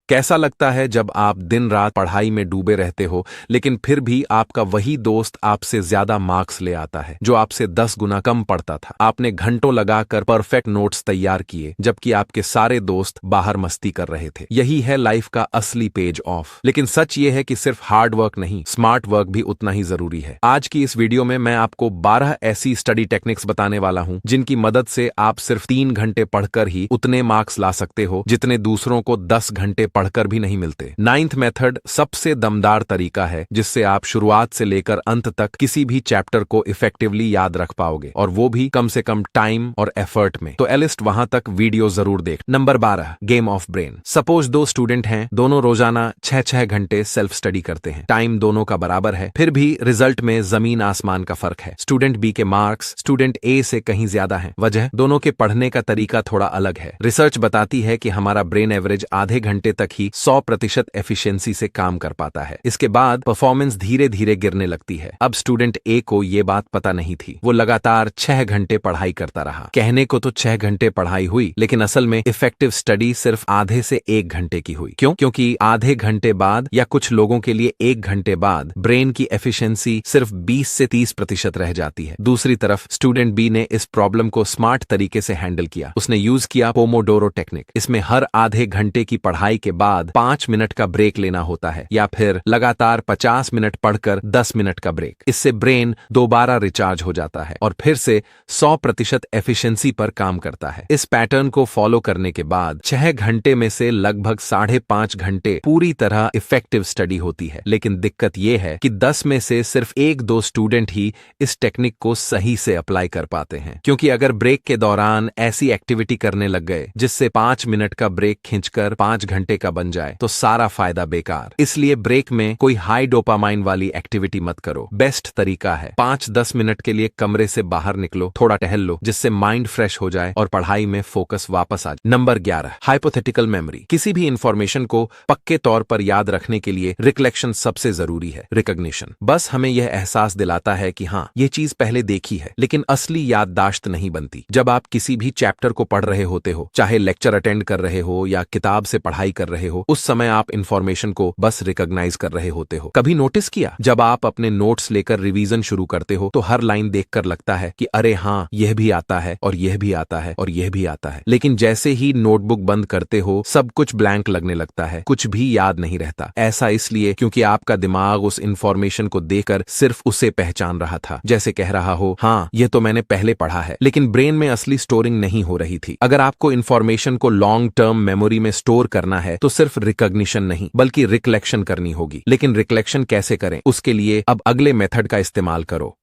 कैसा लगता है जब आप दिन रात पढ़ाई में डूबे रहते हो, लेकिन फिर भी आपका वही दोस्त आपसे ज्यादा मार्क्स ले आता है जो आपसे 10 गुना कम पढ़ता था। आपने घंटों लगाकर परफेक्ट नोट्स तैयार किए, जबकि आपके सारे दोस्त बाहर मस्ती कर रहे थे। यही है लाइफ का असली पेज ऑफ। लेकिन सच ये है कि सिर्फ हार्ड वर्क नहीं, स्मार्ट वर्क भी उतना ही जरूरी है। आज की इस वीडियो में मैं आपको 12 ऐसी स्टडी टेक्निक्स बताने वाला हूं जिनकी मदद से आप सिर्फ 3 घंटे पढ़कर ही उतने मार्क्स ला सकते हो जितने दूसरों को 10 घंटे पढ़कर भी नहीं मिलते। 9th मेथड सबसे दमदार तरीका है जिससे आप शुरुआत से लेकर अंत तक किसी भी चैप्टर को इफेक्टिवली याद रख पाओगे, और वो भी कम से कम टाइम और एफर्ट में। तो एलिस्ट वहां तक वीडियो जरूर देख। Number 12, game of brain. Suppose 2 student हैं, दोनों रोजाना 6-6 घंटे सेल्फ स्टडी करते हैं। टाइम दोनों का बराबर है, फिर भी रिजल्ट में जमीन आसमान का फर्क है। स्टूडेंट बी के मार्क्स स्टूडेंट ए से कहीं ज्यादा हैं। वजह, दोनों के पढ़ने का तरीका थोड़ा अलग है। रिसर्च बताती है कि हमारा ब्रेन एवरेज आधे घंटे तक ही 100% एफिशिएंसी से काम कर पाता है। इसके बाद परफॉर्मेंस धीरे धीरे गिरने लगती है। अब स्टूडेंट ए को ये बात पता नहीं थी। वो लगातार 6 घंटे पढ़ाई करता रहा। कहने को तो 6 घंटे पढ़ाई हुई, लेकिन असल में इफेक्टिव स्टडी सिर्फ आधे से 1 घंटे की हुई। क्यों? क्योंकि आधे घंटे बाद या कुछ लोगों के लिए 1 घंटे बाद ब्रेन की एफिशिएंसी सिर्फ 20 से 30% रह जाती है। दूसरी तरफ स्टूडेंट बी ने इस प्रॉब्लम को स्मार्ट तरीके से हैंडल किया। उसने यूज किया पोमोडोरो टेक्निक। इसमें हर आधे घंटे की पढ़ाई के बाद 5 मिनट का ब्रेक लेना होता है, या फिर लगातार 50 मिनट पढ़कर 10 मिनट का ब्रेक। इससे ब्रेन दोबारा रिचार्ज हो जाता है और फिर से 100% एफिशिएंसी पर काम करता है। इस पैटर्न को फॉलो करने के बाद 6 घंटे में से लगभग 5.5 घंटे पूरी तरह इफेक्टिव स्टडी होती है। लेकिन दिक्कत यह है कि 10 में से सिर्फ 1-2 स्टूडेंट ही इस टेक्निक को सही से अप्लाई कर पाते हैं। क्योंकि अगर ब्रेक के दौरान ऐसी एक्टिविटी करने लग गए जिससे 5 मिनट का ब्रेक खींचकर 5 घंटे का बन जाए, तो सारा फायदा बेकार। इसलिए ब्रेक में कोई हाई डोपामाइन वाली एक्टिविटी मत करो। बेस्ट तरीका है 5-10 मिनट के लिए कमरे से बाहर निकलो, थोड़ा टहल लो, जिससे माइंड फ्रेश हो जाए और पढ़ाई में फोकस वापस आ जाए। Number 11, hypothetical memory. किसी भी इंफॉर्मेशन को पक्के तौर पर याद रखने के लिए रिकलेक्शन सबसे जरूरी है। रिकॉग्निशन बस हमें यह एहसास दिलाता है कि हाँ, ये चीज पहले देखी है, लेकिन असली याददाश्त नहीं बनती। जब आप किसी भी चैप्टर को पढ़ रहे होते हो, चाहे लेक्चर अटेंड कर रहे हो या किताब से पढ़ाई कर रहे हो, उस समय आप इंफॉर्मेशन को बस रिकॉग्नाइज कर रहे होते हो। कभी नोटिस किया, जब आप अपने नोट्स लेकर रिवीजन शुरू करते हो तो हर लाइन देखकर लगता है कि अरे हाँ, यह भी आता है और यह भी आता है और यह भी आता है, लेकिन जैसे ही नोटबुक बंद करते हो सब कुछ ब्लैंक लगने लगता है, कुछ भी याद नहीं रहता। ऐसा इसलिए क्योंकि आपका दिमाग उस इंफॉर्मेशन को देखकर सिर्फ उसे पहचान रहा था, जैसे कह रहा हो, हाँ यह तो मैंने पहले पढ़ा है, लेकिन ब्रेन में असली स्टोरिंग नहीं हो रही थी। अगर आपको इंफॉर्मेशन को लॉन्ग टर्म मेमोरी में स्टोर करना है तो सिर्फ रिकॉग्निशन नहीं बल्कि रिकलेक्शन करनी होगी। लेकिन रिकलेक्शन कैसे करें, उसके लिए अब अगले मेथड का इस्तेमाल करो।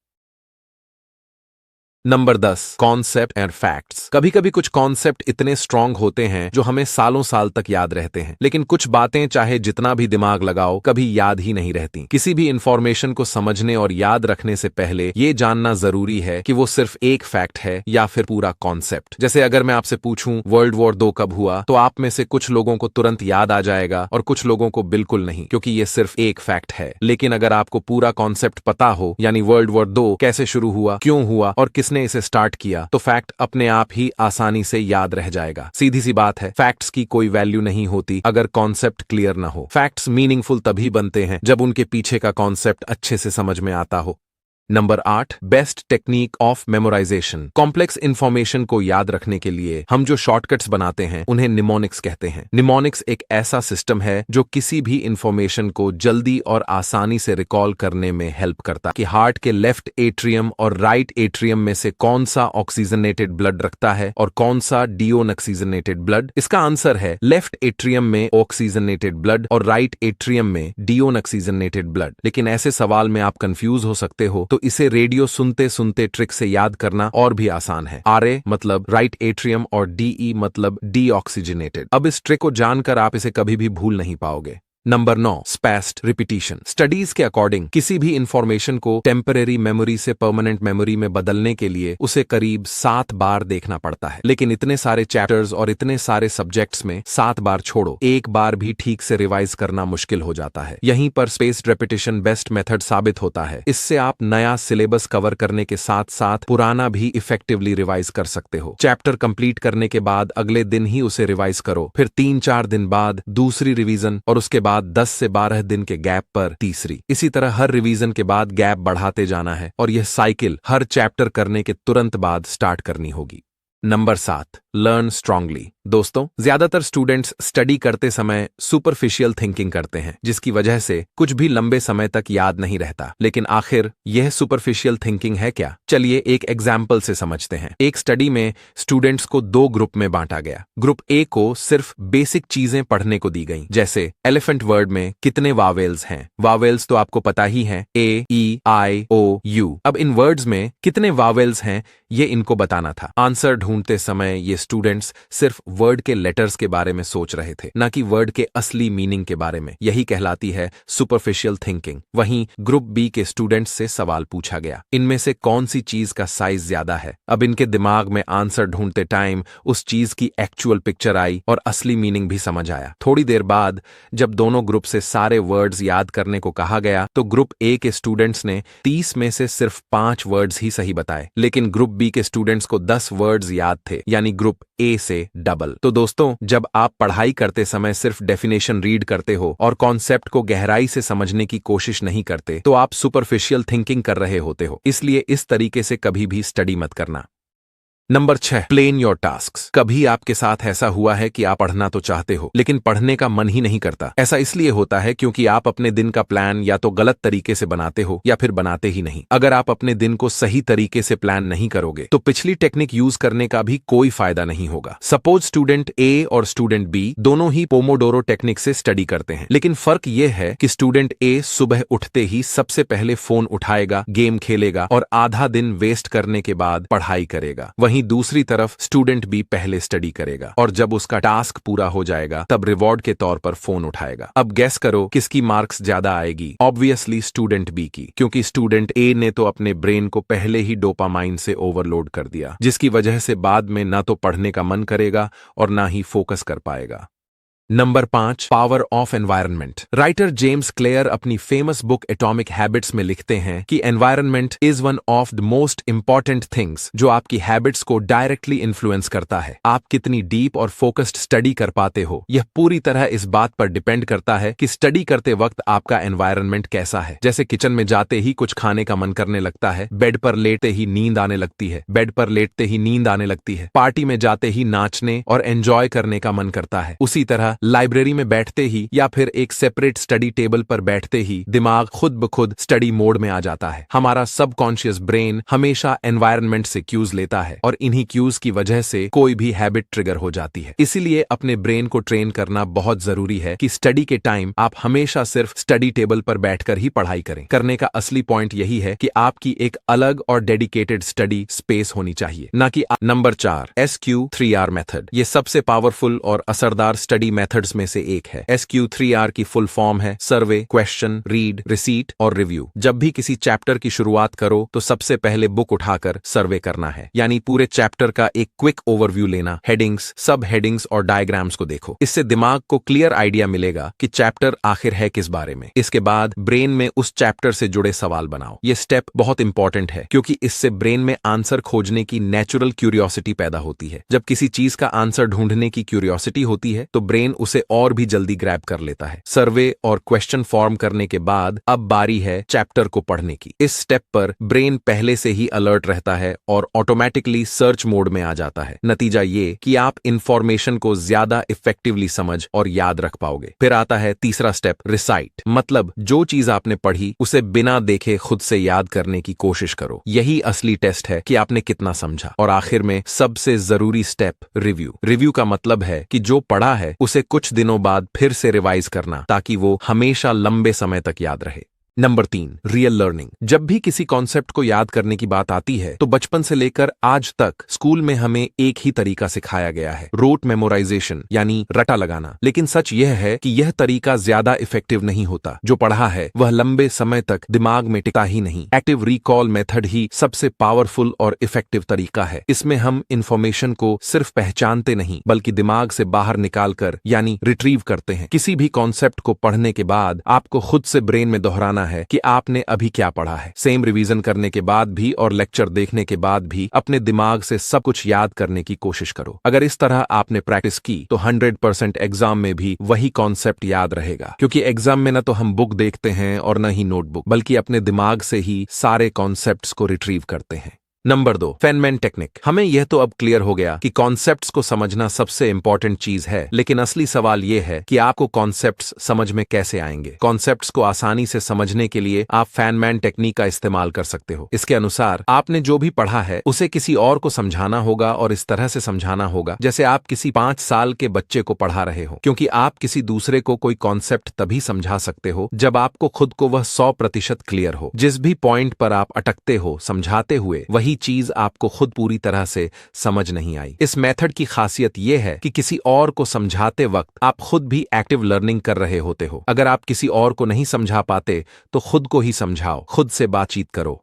Number 10, concept and facts. कभी कभी कुछ कॉन्सेप्ट इतने स्ट्रांग होते हैं जो हमें सालों साल तक याद रहते हैं, लेकिन कुछ बातें चाहे जितना भी दिमाग लगाओ कभी याद ही नहीं रहती। किसी भी इंफॉर्मेशन को समझने और याद रखने से पहले ये जानना जरूरी है कि वो सिर्फ एक फैक्ट है या फिर पूरा कॉन्सेप्ट। जैसे अगर मैं आपसे पूछूं वर्ल्ड वॉर 2 कब हुआ, तो आप में से कुछ लोगों को तुरंत याद आ जाएगा और कुछ लोगों को बिल्कुल नहीं, क्योंकि ये सिर्फ एक फैक्ट है। लेकिन अगर आपको पूरा कॉन्सेप्ट पता हो, यानी वर्ल्ड वॉर 2 कैसे शुरू हुआ, क्यों हुआ और किसने इसे स्टार्ट किया, तो फैक्ट अपने आप ही आसानी से याद रह जाएगा। सीधी सी बात है, फैक्ट्स की कोई वैल्यू नहीं होती अगर कॉन्सेप्ट क्लियर ना हो। फैक्ट्स मीनिंगफुल तभी बनते हैं जब उनके पीछे का कॉन्सेप्ट अच्छे से समझ में आता हो। Number 8, best technique of memorisation. Complex information को याद रखने के लिए हम जो शॉर्टकट्स बनाते हैं उन्हें निमोनिक्स कहते हैं। निमोनिक्स एक ऐसा सिस्टम है जो किसी भी इंफॉर्मेशन को जल्दी और आसानी से रिकॉल करने में हेल्प करता है कि हार्ट के लेफ्ट एट्रियम और राइट एट्रियम में से कौन सा ऑक्सीजनेटेड ब्लड रखता है और कौन सा डीओनऑक्सीजनेटेड ब्लड। इसका आंसर है लेफ्ट एट्रियम में ऑक्सीजनेटेड ब्लड और राइट एट्रियम में डीओनऑक्सीजनेटेड ब्लड। लेकिन ऐसे सवाल में आप कंफ्यूज हो सकते हो, तो इसे रेडियो सुनते सुनते ट्रिक से याद करना और भी आसान है। RA मतलब राइट एट्रियम और DE मतलब डीऑक्सीजनेटेड। अब इस ट्रिक को जानकर आप इसे कभी भी भूल नहीं पाओगे। Number 9, spaced repetition. स्टडीज के अकॉर्डिंग किसी भी इंफॉर्मेशन को टेम्परेरी मेमोरी से परमानेंट मेमोरी में बदलने के लिए उसे करीब 7 बार देखना पड़ता है, लेकिन इतने सारे चैप्टर्स और इतने सारे सब्जेक्ट्स में 7 बार छोड़ो, एक बार भी ठीक से रिवाइज करना मुश्किल हो जाता है। यहीं पर स्पेस्ड रेपिटेशन बेस्ट मेथड साबित होता है। इससे आप नया सिलेबस कवर करने के साथ साथ पुराना भी इफेक्टिवली रिवाइज कर सकते हो। चैप्टर कंप्लीट करने के बाद अगले दिन ही उसे रिवाइज करो, फिर 3-4 दिन बाद दूसरी रिवीजन और उसके बाद 10 से 12 दिन के गैप पर तीसरी। इसी तरह हर रिवीजन के बाद गैप बढ़ाते जाना है और यह साइकिल हर चैप्टर करने के तुरंत बाद स्टार्ट करनी होगी। Number 7, learn strongly. दोस्तों, ज्यादातर स्टूडेंट्स स्टडी करते समय सुपरफिशियल थिंकिंग करते हैं, जिसकी वजह से कुछ भी लंबे समय तक याद नहीं रहता। लेकिन आखिर यह सुपरफिशियल थिंकिंग है क्या? चलिए एक एग्जाम्पल से समझते हैं। एक स्टडी में स्टूडेंट्स को 2 ग्रुप में बांटा गया। ग्रुप ए को सिर्फ बेसिक चीजें पढ़ने को दी गई, जैसे एलिफेंट वर्ड में कितने वावेल्स हैं। वावेल्स तो आपको पता ही हैं, ए, ई, आई, ओ, यू। अब इन वर्ड्स में कितने वावेल्स हैं ये इनको बताना था। आंसर ढूंढते समय ये स्टूडेंट्स सिर्फ वर्ड के लेटर्स के बारे में सोच रहे थे, न कि वर्ड के असली मीनिंग के बारे में। यही कहलाती है सुपरफिशियल थिंकिंग। वहीं ग्रुप बी के स्टूडेंट्स से सवाल पूछा गया, इनमें से कौन सी चीज का साइज ज्यादा है। अब इनके दिमाग में आंसर ढूंढते टाइम उस चीज की एक्चुअल पिक्चर आई और असली मीनिंग भी समझ आया। थोड़ी देर बाद जब दोनों ग्रुप से सारे वर्ड्स याद करने को कहा गया तो ग्रुप ए के स्टूडेंट्स ने 30 में से सिर्फ 5 वर्ड्स ही सही बताए, लेकिन ग्रुप बी के स्टूडेंट्स को 10 वर्ड्स याद थे, यानी ग्रुप ए से डबल। तो दोस्तों, जब आप पढ़ाई करते समय सिर्फ डेफिनेशन रीड करते हो और कॉन्सेप्ट को गहराई से समझने की कोशिश नहीं करते, तो आप सुपरफिशियल थिंकिंग कर रहे होते हो। इसलिए इस तरीके से कभी भी स्टडी मत करना। Number 6, plan your tasks. कभी आपके साथ ऐसा हुआ है कि आप पढ़ना तो चाहते हो लेकिन पढ़ने का मन ही नहीं करता। ऐसा इसलिए होता है क्योंकि आप अपने दिन का प्लान या तो गलत तरीके से बनाते हो या फिर बनाते ही नहीं। अगर आप अपने दिन को सही तरीके से प्लान नहीं करोगे तो पिछली टेक्निक यूज करने का भी कोई फायदा नहीं होगा। सपोज स्टूडेंट ए और स्टूडेंट बी दोनों ही पोमोडोरो टेक्निक से स्टडी करते हैं, लेकिन फर्क यह है कि स्टूडेंट ए सुबह उठते ही सबसे पहले फोन उठाएगा, गेम खेलेगा और आधा दिन वेस्ट करने के बाद पढ़ाई करेगा। वहीं दूसरी तरफ स्टूडेंट बी पहले स्टडी करेगा और जब उसका टास्क पूरा हो जाएगा तब रिवॉर्ड के तौर पर फोन उठाएगा। अब गेस करो किसकी मार्क्स ज्यादा आएगी? ऑब्वियसली स्टूडेंट बी की, क्योंकि स्टूडेंट ए ने तो अपने ब्रेन को पहले ही डोपामाइन से ओवरलोड कर दिया, जिसकी वजह से बाद में ना तो पढ़ने का मन करेगा और ना ही फोकस कर पाएगा। Number 5, power of environment. Writer James Clear अपनी फेमस बुक एटॉमिक हैबिट्स में लिखते हैं कि environment is one of the most important things जो आपकी हैबिट्स को डायरेक्टली इन्फ्लुएंस करता है। आप कितनी डीप और फोकस्ड स्टडी कर पाते हो, यह पूरी तरह इस बात पर डिपेंड करता है कि स्टडी करते वक्त आपका एनवायरनमेंट कैसा है। जैसे किचन में जाते ही कुछ खाने का मन करने लगता है, बेड पर लेटते ही नींद आने लगती है, बेड पर लेटते ही नींद आने लगती है, पार्टी में जाते ही नाचने और एंजॉय करने का मन करता है। उसी तरह लाइब्रेरी में बैठते ही या फिर एक सेपरेट स्टडी टेबल पर बैठते ही दिमाग खुद ब खुद स्टडी मोड में आ जाता है। हमारा सबकॉन्शियस ब्रेन हमेशा एनवायरनमेंट से क्यूज लेता है और इन्हीं क्यूज की वजह से कोई भी हैबिट ट्रिगर हो जाती है। इसीलिए अपने ब्रेन को ट्रेन करना बहुत जरूरी है कि स्टडी के टाइम आप हमेशा सिर्फ स्टडी टेबल पर बैठकर ही पढ़ाई करें। करने का असली पॉइंट यही है कि आपकी एक अलग और डेडिकेटेड स्टडी स्पेस होनी चाहिए, ना कि नंबर 4, SQ3R मेथड। ये सबसे पावरफुल और असरदार स्टडी मेथड्स में से एक है। SQ3R की फुल फॉर्म है सर्वे, क्वेश्चन, रीड, रिसीट और रिव्यू। जब भी किसी चैप्टर की शुरुआत करो तो सबसे पहले बुक उठाकर सर्वे करना है, यानी पूरे चैप्टर का एक क्विक ओवरव्यू लेना, हेडिंग्स, सब हेडिंग्स और डायग्राम्स को देखो। इससे दिमाग को क्लियर आइडिया मिलेगा कि चैप्टर आखिर है किस बारे में। इसके बाद ब्रेन में उस चैप्टर से जुड़े सवाल बनाओ। ये स्टेप बहुत इंपॉर्टेंट है क्योंकि इससे ब्रेन में आंसर खोजने की नेचुरल क्यूरियोसिटी पैदा होती है। जब किसी चीज का आंसर ढूंढने की क्यूरियोसिटी होती है तो ब्रेन उसे और भी जल्दी ग्रैब कर लेता है। सर्वे और क्वेश्चन फॉर्म करने के बाद अब बारी है चैप्टर को पढ़ने की। इस स्टेप पर ब्रेन पहले से ही अलर्ट रहता है और ऑटोमेटिकली सर्च मोड में आ जाता है। नतीजा ये कि आप इंफॉर्मेशन को ज्यादा इफेक्टिवली समझ और याद रख पाओगे। फिर आता है तीसरा स्टेप, रिसाइट, मतलब जो चीज आपने पढ़ी उसे बिना देखे खुद से याद करने की कोशिश करो। यही असली टेस्ट है कि आपने कितना समझा। और आखिर में सबसे जरूरी स्टेप, रिव्यू। रिव्यू का मतलब है कि जो पढ़ा है उसे कुछ दिनों बाद फिर से रिवाइज करना ताकि वो हमेशा लंबे समय तक याद रहे। Number 3, real learning. जब भी किसी कॉन्सेप्ट को याद करने की बात आती है तो बचपन से लेकर आज तक स्कूल में हमें एक ही तरीका सिखाया गया है, रोट मेमोराइजेशन यानी रटा लगाना। लेकिन सच यह है कि यह तरीका ज्यादा इफेक्टिव नहीं होता। जो पढ़ा है वह लंबे समय तक दिमाग में टिकता ही नहीं। एक्टिव रिकॉल मेथड ही सबसे पावरफुल और इफेक्टिव तरीका है। इसमें हम इंफॉर्मेशन को सिर्फ पहचानते नहीं बल्कि दिमाग से बाहर निकालकर यानी रिट्रीव करते हैं। किसी भी कॉन्सेप्ट को पढ़ने के बाद आपको खुद से ब्रेन में दोहराना है कि आपने अभी क्या पढ़ा है। सेम रिवीजन करने के बाद भी और लेक्चर देखने के बाद भी अपने दिमाग से सब कुछ याद करने की कोशिश करो। अगर इस तरह आपने प्रैक्टिस की तो 100% एग्जाम में भी वही कॉन्सेप्ट याद रहेगा, क्योंकि एग्जाम में न तो हम बुक देखते हैं और न ही नोटबुक, बल्कि अपने दिमाग से ही सारे कॉन्सेप्ट्स को रिट्रीव करते हैं। Number 2, Feynman technique. हमें यह तो अब क्लियर हो गया कि कॉन्सेप्ट्स को समझना सबसे इंपॉर्टेंट चीज है, लेकिन असली सवाल यह है कि आपको कॉन्सेप्ट्स समझ में कैसे आएंगे। कॉन्सेप्ट्स को आसानी से समझने के लिए आप फेनमैन टेक्निक का इस्तेमाल कर सकते हो। इसके अनुसार आपने जो भी पढ़ा है उसे किसी और को समझाना होगा और इस तरह से समझाना होगा जैसे आप किसी 5 साल के बच्चे को पढ़ा रहे हो, क्योंकि आप किसी दूसरे को कोई कॉन्सेप्ट तभी समझा सकते हो जब आपको खुद को वह 100% क्लियर हो। जिस भी पॉइंट पर आप अटकते हो समझाते हुए, वही चीज आपको खुद पूरी तरह से समझ नहीं आई। इस मेथड की खासियत यह है कि किसी और को समझाते वक्त आप खुद भी एक्टिव लर्निंग कर रहे होते हो। अगर आप किसी और को नहीं समझा पाते तो खुद को ही समझाओ, खुद से बातचीत करो।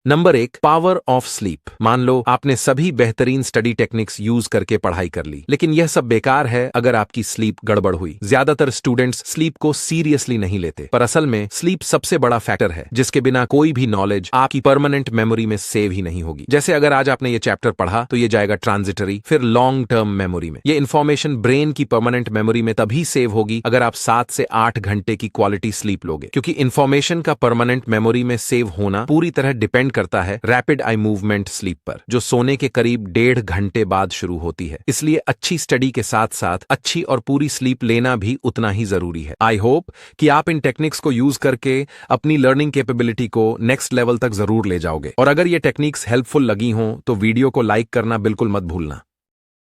Number 1, power of sleep. मान लो आपने सभी बेहतरीन स्टडी टेक्निक्स यूज करके पढ़ाई कर ली, लेकिन यह सब बेकार है अगर आपकी स्लीप गड़बड़ हुई। ज्यादातर स्टूडेंट्स स्लीप को सीरियसली नहीं लेते, पर असल में स्लीप सबसे बड़ा फैक्टर है जिसके बिना कोई भी नॉलेज आपकी परमानेंट मेमोरी में सेव ही नहीं होगी। जैसे अगर आज आपने ये चैप्टर पढ़ा तो ये जाएगा ट्रांजिटरी, फिर लॉन्ग टर्म मेमोरी में। ये इन्फॉर्मेशन ब्रेन की परमानेंट मेमोरी में तभी सेव होगी अगर आप 7 से 8 घंटे की क्वालिटी स्लीप लोगे, क्योंकि इन्फॉर्मेशन का परमानेंट मेमोरी में सेव होना पूरी तरह डिपेंड करता है रैपिड आई मूवमेंट स्लीप पर, जो सोने के करीब 1.5 घंटे बाद शुरू होती है। इसलिए अच्छी स्टडी के साथ साथ अच्छी और पूरी स्लीप लेना भी उतना ही जरूरी है। आई होप कि आप इन टेक्निक्स को यूज करके अपनी लर्निंग कैपेबिलिटी को नेक्स्ट लेवल तक जरूर ले जाओगे। और अगर ये टेक्निक्स हेल्पफुल लगी हों तो वीडियो को लाइक करना बिल्कुल मत भूलना।